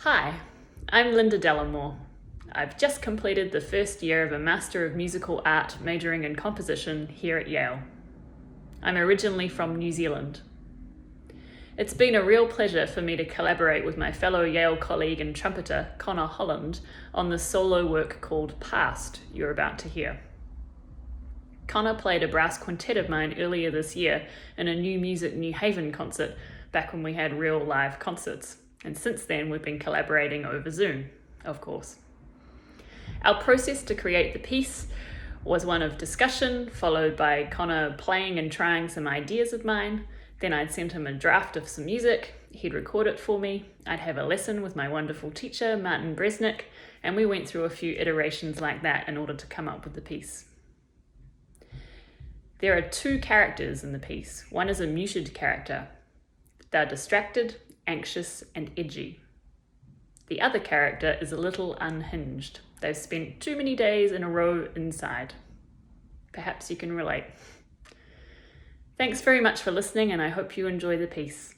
Hi, I'm Linda Dallimore. I've just completed the first year of a Master of Musical Art majoring in composition here at Yale. I'm originally from New Zealand. It's been a real pleasure for me to collaborate with my fellow Yale colleague and trumpeter, Connor Holland, on the solo work called Parsed you're about to hear. Connor played a brass quintet of mine earlier this year in a New Music New Haven concert, back when we had real live concerts. And since then, we've been collaborating over Zoom, of course. Our process to create the piece was one of discussion, followed by Connor playing and trying some ideas of mine. Then I'd send him a draft of some music, he'd record it for me, I'd have a lesson with my wonderful teacher, Martin Bresnick, and we went through a few iterations like that in order to come up with the piece. There are two characters in the piece. One is a muted character. They're distracted, anxious, and edgy. The other character is a little unhinged. They've spent too many days in a row inside. Perhaps you can relate. Thanks very much for listening, and I hope you enjoy the piece.